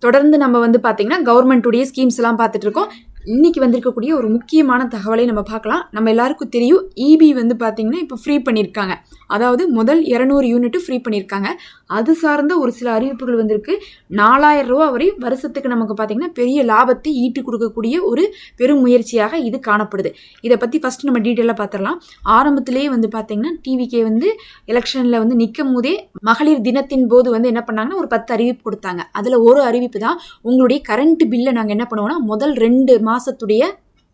தொடர்ந்து நம்ம வந்து பார்த்தீங்கன்னா கவர்மெண்ட்டுடைய ஸ்கீம்ஸ் எல்லாம் பார்த்துட்டு இருக்கோம். இன்னைக்கு வந்திருக்கக்கூடிய ஒரு முக்கியமான தகவலை நம்ம பார்க்கலாம். நம்ம எல்லாருக்கும் தெரியும், இபி வந்து பார்த்தீங்கன்னா இப்போ ஃப்ரீ பண்ணியிருக்காங்க. அதாவது முதல் 200 யூனிட்டு ஃப்ரீ பண்ணியிருக்காங்க. அது சார்ந்த ஒரு சில அறிவிப்புகள் வந்திருக்கு. 4000 ரூபா வரை வருஷத்துக்கு நமக்கு பார்த்தீங்கன்னா பெரிய லாபத்தை ஈட்டு கொடுக்கக்கூடிய ஒரு பெரும் முயற்சியாக இது காணப்படுது. இதை பற்றி ஃபஸ்ட்டு நம்ம டீட்டெயிலாக பார்த்துடலாம். ஆரம்பத்திலேயே வந்து பார்த்தீங்கன்னா டிவிகே வந்து எலெக்ஷனில் வந்து நிற்கும் போதே மகளிர் தினத்தின் போது வந்து என்ன பண்ணாங்கன்னா ஒரு 10 அறிவிப்பு கொடுத்தாங்க. அதில் ஒரு அறிவிப்பு தான், உங்களுடைய கரண்ட் பில்லை நாங்கள் என்ன பண்ணுவோம்னா முதல் 2 மாதத்துடைய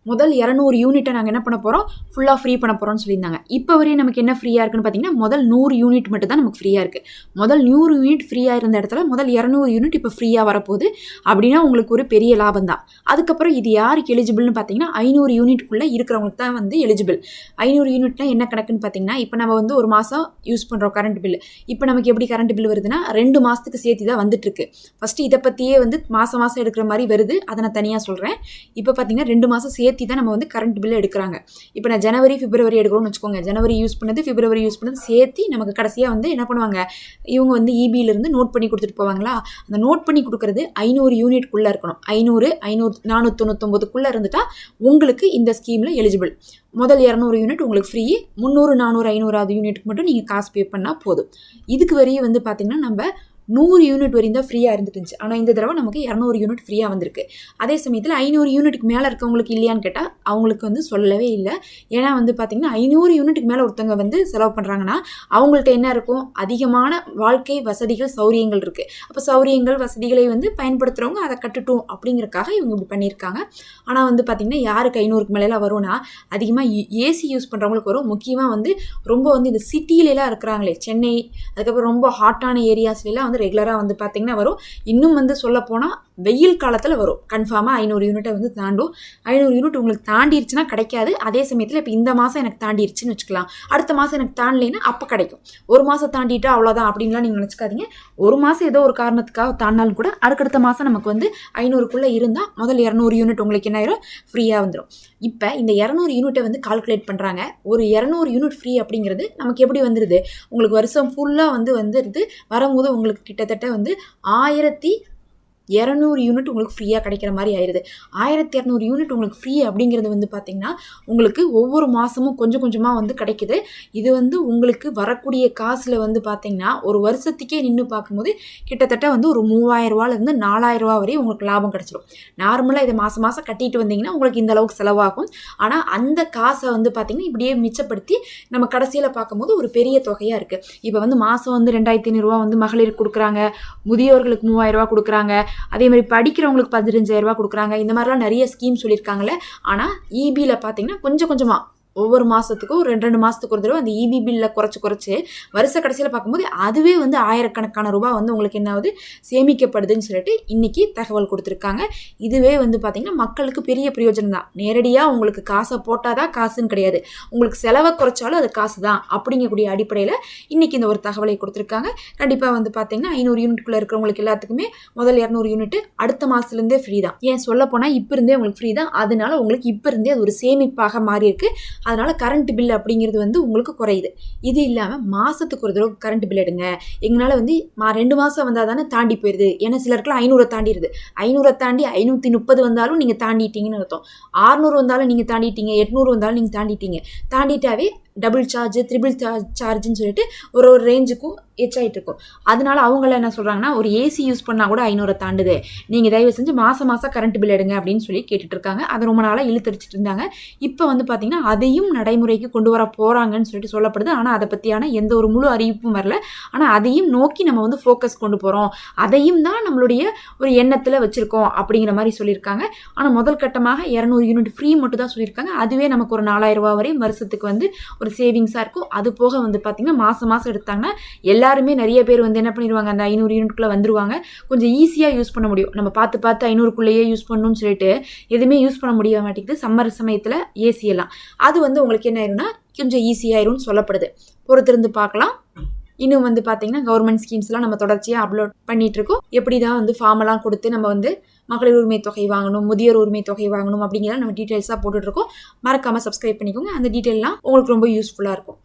முதல் 200 யூனிட்டை நாங்கள் என்ன பண்ண போகிறோம், ஃபுல்லாக ஃப்ரீ பண்ண போகிறோம்னு சொல்லியிருந்தாங்க. இப்போ வரையும் நமக்கு என்ன ஃப்ரீயாக இருக்குன்னு பார்த்தீங்கன்னா முதல் 100 யூனிட் மட்டும் தான் நமக்கு ஃப்ரீயாக இருக்குது. முதல் 100 யூனிட் ஃப்ரீயாக இருந்த இடத்துல முதல் 200 யூனிட் இப்போ ஃப்ரீயாக வரப்போகுது. அப்படின்னா உங்களுக்கு ஒரு பெரிய லாபம் தான். அதுக்கப்புறம் இது யாருக்கு எலிஜிபிள்னு பார்த்தீங்கன்னா 500 யூனிட்குள்ளே இருக்கிறவங்களுக்கு தான் வந்து எலிஜிபிள். 500 யூனிட்னா என்ன கணக்குன்னு பார்த்தீங்கன்னா, இப்போ நம்ம வந்து ஒரு மாதம் யூஸ் பண்ணுறோம் கரண்ட் பில். இப்போ நமக்கு எப்படி கரண்ட் பில் வருதுன்னா 2 மாதத்துக்கு சேர்த்து தான் வந்துட்டுருக்கு. ஃபஸ்ட்டு இதை பற்றியே வந்து மாதம் எடுக்கிற மாதிரி வருது, அதை நான் தனியாக சொல்கிறேன். இப்போ பார்த்தீங்கன்னா 2 மாதம் சேர்த்து தான் நம்ம வந்து கரண்ட் பில் எடுக்கிறாங்க. இப்போ நான் ஜனவரி பிப்ரவரி எடுக்கிறோம்னு வச்சுக்கோங்க. ஜனவரி யூஸ் பண்ணது பிப்ரவரி யூஸ் பண்ணது சேர்த்து நமக்கு கடைசியாக வந்து என்ன பண்ணுவாங்க, இவங்க வந்து இபியிலிருந்து நோட் பண்ணி கொடுத்துட்டு போவாங்களா. அந்த நோட் பண்ணி கொடுக்கறது 500 யூனிட்குள்ளே இருக்கணும். 500 499க்குள்ளே இருந்துட்டா உங்களுக்கு இந்த ஸ்கீமில் எலிஜிபிள். முதல் 200 யூனிட் உங்களுக்கு ஃப்ரீ. 300 400 500 யூனிட்டுக்கு மட்டும் நீங்கள் காசு பே பண்ணால் போதும். இதுக்கு வரையும் வந்து பார்த்திங்கன்னா நம்ம 100 யூனிட் வரையும் தான் ஃப்ரீயாக இருந்துட்டுருந்துச்சு. ஆனால் இந்த தடவை நமக்கு 200 யூனிட் ஃப்ரீயாக வந்திருக்கு. அதே சமயத்தில் 500 யூனிட்டுக்கு மேலே இருக்கவங்களுக்கு இல்லையான்னு கேட்டால் அவங்களுக்கு வந்து சொல்லவே இல்லை. ஏன்னா வந்து பார்த்திங்கன்னா 500 யூனிட்டுக்கு மேலே ஒருத்தவங்க வந்து செலவு பண்ணுறாங்கன்னா அவங்கள்ட்ட என்ன இருக்கும், அதிகமான வாழ்க்கை வசதிகள் சௌரியங்கள் இருக்குது. அப்போ சௌரியங்கள் வசதிகளை வந்து பயன்படுத்துகிறவங்க அதை கட்டுட்டும் அப்படிங்கிறக்காக இவங்க இப்படி பண்ணியிருக்காங்க. ஆனால் வந்து பார்த்திங்கன்னா யாருக்கு 500க்கு மேலே வரும்னா அதிகமாக ஏசி யூஸ் பண்ணுறவங்களுக்கு வரும். முக்கியமாக வந்து ரொம்ப வந்து இந்த சிட்டியிலலாம் இருக்கிறாங்களே, சென்னை, அதுக்கப்புறம் ரொம்ப ஹாட்டான ஏரியாஸ்லாம் ரெகுலராக வந்து பார்த்தீங்கன்னா வரும். இன்னும் வந்து சொல்ல போனால் வெயில் காலத்தில் வரும். கன்ஃபார்மாக 500 யூனிட்டை வந்து தாண்டும். 500 யூனிட் உங்களுக்கு தாண்டிடுச்சுன்னா கிடைக்காது. அதே சமயத்தில் இப்போ இந்த மாதம் எனக்கு தாண்டிடுச்சுன்னு வச்சுக்கலாம், அடுத்த மாதம் எனக்கு தாண்டலைன்னா அப்போ கிடைக்கும். ஒரு மாதம் தாண்டிட்டா அவ்வளோதான் அப்படின்லாம் நீங்கள் நினச்சிக்காதீங்க. ஒரு மாதம் ஏதோ ஒரு காரணத்துக்காக தாண்டினாலும் கூட அடுத்த மாதம் நமக்கு வந்து 500க்குள்ளே இருந்தால் முதல் 200 யூனிட் உங்களுக்கு என்ன ஆயிரும், ஃப்ரீயாக வந்துடும். இப்போ இந்த 200 யூனிட்டை வந்து கால்குலேட் பண்ணுறாங்க. ஒரு 200 யூனிட் ஃப்ரீ அப்படிங்கிறது நமக்கு எப்படி வந்துடுது, உங்களுக்கு வருஷம் ஃபுல்லாக வந்துடுது. வரும்போது உங்களுக்கு கிட்டத்தட்ட வந்து 1200 யூனிட் உங்களுக்கு ஃப்ரீயாக கிடைக்கிற மாதிரி ஆயிடுது. 1200 யூனிட் உங்களுக்கு ஃப்ரீ அப்படிங்கிறது வந்து பார்த்திங்கன்னா உங்களுக்கு ஒவ்வொரு மாதமும் கொஞ்சம் கொஞ்சமாக வந்து கிடைக்குது. இது வந்து உங்களுக்கு வரக்கூடிய காசில் வந்து பார்த்திங்கன்னா ஒரு வருஷத்துக்கே நின்று பார்க்கும்போது கிட்டத்தட்ட வந்து ஒரு 3000 ரூபாலேருந்து 4000 ரூபா வரையும் உங்களுக்கு லாபம் கிடச்சிடும். நார்மலாக இதை மாதம் கட்டிட்டு வந்தீங்கன்னா உங்களுக்கு இந்த அளவுக்கு செலவாகும். ஆனால் அந்த காசை வந்து பார்த்திங்கன்னா இப்படியே மிச்சப்படுத்தி நம்ம கடைசியில் பார்க்கும்போது ஒரு பெரிய தொகையாக இருக்குது. இப்போ வந்து மாதம் வந்து 2500 ரூபா வந்து மகளிருக்கு கொடுக்குறாங்க, முதியோர்களுக்கு 3000 ரூபா கொடுக்குறாங்க, அதே மாதிரி படிக்கிறவங்களுக்கு 15000 ரூபா கொடுக்குறாங்க. இந்த மாதிரிலாம் நிறைய ஸ்கீம் சொல்லியிருக்காங்களே. ஆனால் இபியில் பார்த்தீங்கன்னா கொஞ்சம் கொஞ்சமாக ஒவ்வொரு மாதத்துக்கும் 2 மாதத்துக்கு ஒரு தடவை அந்த இபி பில்லை குறைச்சி வருஷ கடைசியில் பார்க்கும்போது அதுவே வந்து ஆயிரக்கணக்கான ரூபா வந்து உங்களுக்கு என்னாவது சேமிக்கப்படுதுன்னு சொல்லிட்டு இன்றைக்கி தகவல் கொடுத்துருக்காங்க. இதுவே வந்து பார்த்திங்கன்னா மக்களுக்கு பெரிய பிரயோஜனம் தான். நேரடியாக உங்களுக்கு காசை போட்டால் தான் காசுன்னு கிடையாது, உங்களுக்கு செலவை குறைச்சாலும் அது காசு தான் அப்படிங்கக்கூடிய அடிப்படையில் இன்றைக்கி இந்த ஒரு தகவலை கொடுத்துருக்காங்க. கண்டிப்பாக வந்து பார்த்திங்கன்னா 500 யூனிட்குள்ளே இருக்கிறவங்களுக்கு எல்லாத்துக்குமே முதல் 200 யூனிட் அடுத்த மாதத்துலேருந்தே ஃப்ரீ தான். ஏன் சொல்ல போனால் இப்போ இருந்தே உங்களுக்கு ஃப்ரீ தான். அதனால உங்களுக்கு இப்போ இருந்தே அது ஒரு சேமிப்பாக மாறி இருக்குது. அதனால் கரண்ட் பில் அப்படிங்கிறது வந்து உங்களுக்கு குறையுது. இது இல்லாமல் மாதத்துக்கு ஒரு தடவை கரண்ட் பில் எடுங்க. எங்களால் வந்து 2 மாதம் வந்தால் தானே தாண்டி போயிடுது. ஏன்னா சிலருக்குலாம் 500 தாண்டிடுது. 500 தாண்டி 530 வந்தாலும் நீங்கள் தாண்டிட்டீங்கன்னு அர்த்தம். 600 வந்தாலும் நீங்கள் தாண்டிட்டீங்க, 800 வந்தாலும் நீங்கள் தாண்டிட்டாவே டபுள் சார்ஜ், ட்ரிபிள் சார்ஜ்னு சொல்லிட்டு ஒரு ரேஞ்சுக்கும் எச்சாயிட்டு இருக்கும். அதனால அவங்கள என்ன சொல்கிறாங்கன்னா ஒரு ஏசி யூஸ் பண்ணால் கூட 500 தாண்டுது, நீங்கள் தயவு செஞ்சு மாதம் கரண்ட் பில் எடுங்க அப்படின்னு சொல்லி கேட்டுட்டு இருக்காங்க. அதை ரொம்ப நாளாக இழுத்தடிச்சிட்டு இருந்தாங்க. இப்போ வந்து பார்த்திங்கன்னா அதையும் நடைமுறைக்கு கொண்டு வர போகிறாங்கன்னு சொல்லிட்டு சொல்லப்படுது. ஆனால் அதை பற்றியான எந்த ஒரு முழு அறிவிப்பும் வரல. ஆனால் அதையும் நோக்கி நம்ம வந்து ஃபோக்கஸ் கொண்டு போகிறோம், அதையும் தான் நம்மளுடைய ஒரு எண்ணத்தில் வச்சுருக்கோம் அப்படிங்கிற மாதிரி சொல்லியிருக்காங்க. ஆனால் முதல் கட்டமாக 200 யூனிட் ஃப்ரீ மட்டும் தான் சொல்லியிருக்காங்க. அதுவே நமக்கு ஒரு 4000 ரூபா வரையும் வருஷத்துக்கு வந்து ஒரு சேவிங்ஸாக இருக்கும். அது போக வந்து பார்த்திங்கன்னா மாதம் எடுத்தாங்கன்னா எல்லாருமே நிறைய பேர் வந்து என்ன பண்ணிடுவாங்க, அந்த 500 யூனிட்குள்ளே வந்துருவாங்க. கொஞ்சம் ஈஸியாக யூஸ் பண்ண முடியும். நம்ம பார்த்து 500க்குள்ளேயே யூஸ் பண்ணணும்னு சொல்லிட்டு எதுவுமே யூஸ் பண்ண முடிய மாட்டேங்குது. சம்மர் சமயத்தில் ஏசி எல்லாம் அது வந்து உங்களுக்கு என்ன ஆயிரும்னா கொஞ்சம் ஈஸியாயிரும்னு சொல்லப்படுது. பொறுத்திருந்து பார்க்கலாம். இன்னும் வந்து பார்த்திங்கன்னா கவர்மெண்ட் ஸ்கீம்ஸ்லாம் நம்ம தொடர்ச்சியாக அப்லோட் பண்ணிகிட்டு இருக்கோம். எப்படி தான் வந்து ஃபார்மெல்லாம் கொடுத்து நம்ம வந்து மகளிர் உரிமை தொகை வாங்கணும், முதியோர் உரிமை தொகை வாங்கணும் அப்படிங்கிறத நம்ம டீட்டெயில்ஸாக போட்டுட்ருக்கோம். மறக்காமல் சப்ஸ்கிரைப் பண்ணிக்கோங்க. அந்த டீட்டெயிலாம் உங்களுக்கு ரொம்ப யூஸ்ஃபுல்லாக இருக்கும்.